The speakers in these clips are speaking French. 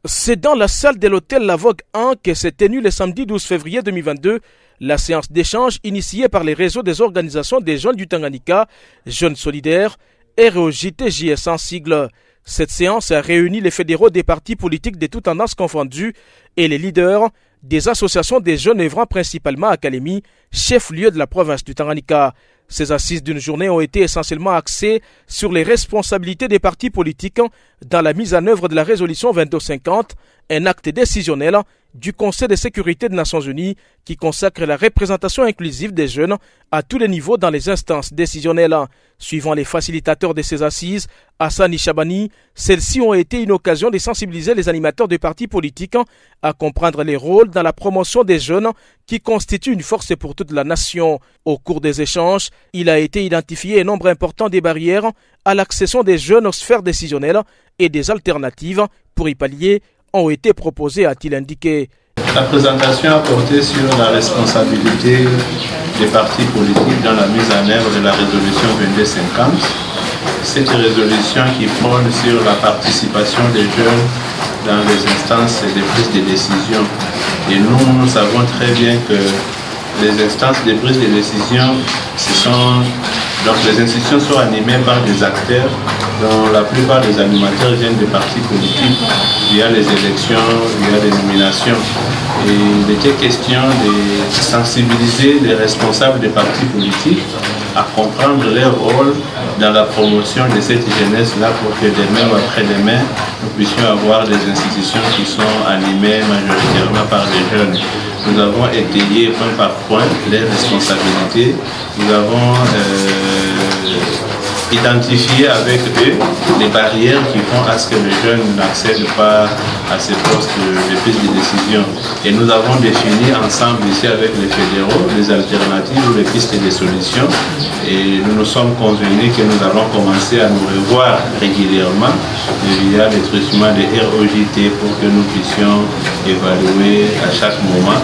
C'est dans la salle de l'hôtel La Vogue 1 que s'est tenue le samedi 12 février 2022 la séance d'échange initiée par les réseaux des organisations des jeunes du Tanganyika, Jeunes Solidaires, ROJTJS en sigle. Cette séance a réuni les fédéraux des partis politiques de toutes tendances confondues et les leaders des associations des jeunes œuvrant principalement à Kalemi, chef-lieu de la province du Tanganyika. Ces assises d'une journée ont été essentiellement axées sur les responsabilités des partis politiques dans la mise en œuvre de la résolution 2250, un acte décisionnel du Conseil de sécurité des Nations Unies qui consacre la représentation inclusive des jeunes à tous les niveaux dans les instances décisionnelles. Suivant les facilitateurs de ces assises, Hassan Chabani, celles-ci ont été une occasion de sensibiliser les animateurs des partis politiques à comprendre les rôles dans la promotion des jeunes qui constituent une force pour toute la nation. Au cours des échanges, il a été identifié un nombre important des barrières à l'accession des jeunes aux sphères décisionnelles et des alternatives pour y pallier ont été proposées, a-t-il indiqué. La présentation a porté sur la responsabilité des partis politiques dans la mise en œuvre de la résolution 2250. Cette résolution qui prône sur la participation des jeunes dans les instances de prise de décision. Et nous savons très bien que les instances de prise de décision, donc les institutions sont animées par des acteurs dont la plupart des animateurs viennent des partis politiques via les élections, via les nominations. Et il était question de sensibiliser les responsables des partis politiques à comprendre leur rôle dans la promotion de cette jeunesse-là pour que demain ou après-demain, nous puissions avoir des institutions qui sont animées majoritairement par des jeunes. Nous avons étayé point par point les responsabilités. Nous avons identifié avec eux les barrières qui font à ce que les jeunes n'accèdent pas à ces postes de prise de décision. Et nous avons défini ensemble ici avec les fédéraux les alternatives ou les pistes de solutions. Et nous nous sommes convenus que nous allons commencer à nous revoir régulièrement via les truchements des ROJT pour que nous puissions évaluer à chaque moment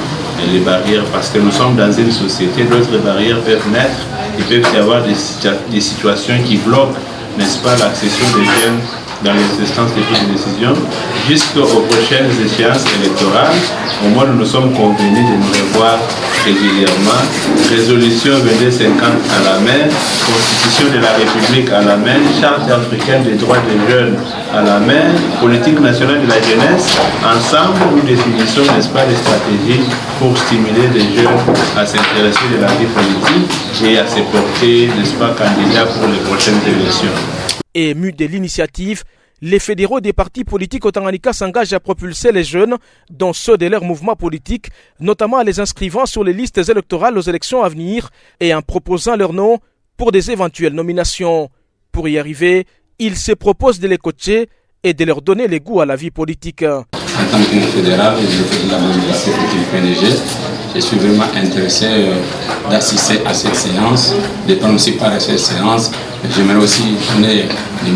les barrières, parce que nous sommes dans une société, d'autres barrières peuvent naître, il peut y avoir des situations qui bloquent, n'est-ce pas, l'accession des jeunes dans les instances de prise de décision jusqu'aux prochaines échéances électorales. Au moins, nous nous sommes convenus de nous revoir régulièrement. Résolution 2250 à la main, Constitution de la République à la main, Charte africaine des droits des jeunes à la main, politique nationale de la jeunesse. Ensemble, nous définissons, n'est-ce pas, des stratégies pour stimuler les jeunes à s'intéresser de la vie politique et à se porter, n'est-ce pas, candidats pour les prochaines élections. Émus de l'initiative, les fédéraux des partis politiques au Tanganyika s'engagent à propulser les jeunes dans ceux de leurs mouvements politiques, notamment en les inscrivant sur les listes électorales aux élections à venir et en proposant leur nom pour des éventuelles nominations. Pour y arriver, ils se proposent de les coacher et de leur donner les goûts à la vie politique. En tant que fédéral, je fais de la mobilisation du PNG. Je suis vraiment intéressé d'assister à cette séance, de prendre aussi part à cette séance. J'aimerais aussi donner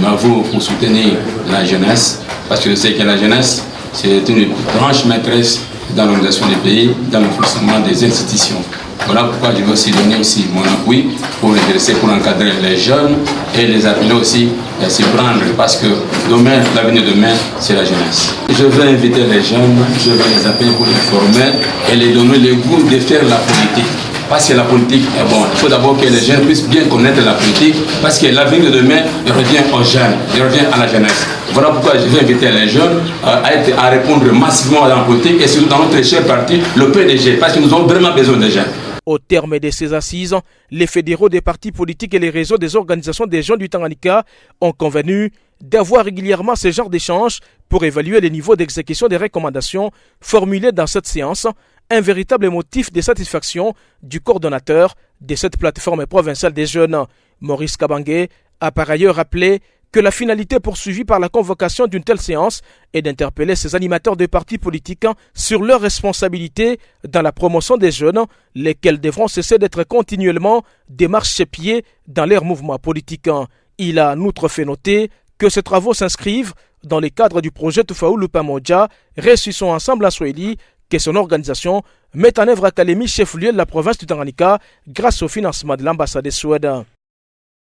ma voix pour soutenir la jeunesse, parce que je sais que la jeunesse, c'est une branche maîtresse dans l'organisation des pays, dans le fonctionnement des institutions. Voilà pourquoi je vais aussi donner aussi mon appui pour m'intéresser, pour encadrer les jeunes et les appeler aussi à s'y prendre, parce que demain, l'avenir de demain, c'est la jeunesse. Je vais inviter les jeunes, je vais les appeler pour les former et les donner le goût de faire la politique. Parce que la politique est bonne. Il faut d'abord que les jeunes puissent bien connaître la politique, parce que l'avenir de demain revient aux jeunes, il revient à la jeunesse. Voilà pourquoi je vais inviter les jeunes à répondre massivement à la politique et surtout dans notre cher parti, le PDG, parce que nous avons vraiment besoin des jeunes. Au terme de ces assises, les fédéraux des partis politiques et les réseaux des organisations des jeunes du Tanganyika ont convenu d'avoir régulièrement ce genre d'échanges pour évaluer les niveaux d'exécution des recommandations formulées dans cette séance, un véritable motif de satisfaction du coordonnateur de cette plateforme provinciale des jeunes. Maurice Kabange a par ailleurs rappelé que la finalité poursuivie par la convocation d'une telle séance est d'interpeller ces animateurs de partis politiques sur leurs responsabilités dans la promotion des jeunes, lesquels devront cesser d'être continuellement des marchepieds dans leurs mouvements politiques. Il a en outre fait noter que ces travaux s'inscrivent dans le cadre du projet Tufaulu Pamoja, Réussissons ensemble à Swahili, que son organisation met en œuvre à Kalemi, chef-lieu de la province du Tanganyika, grâce au financement de l'ambassade de Suède.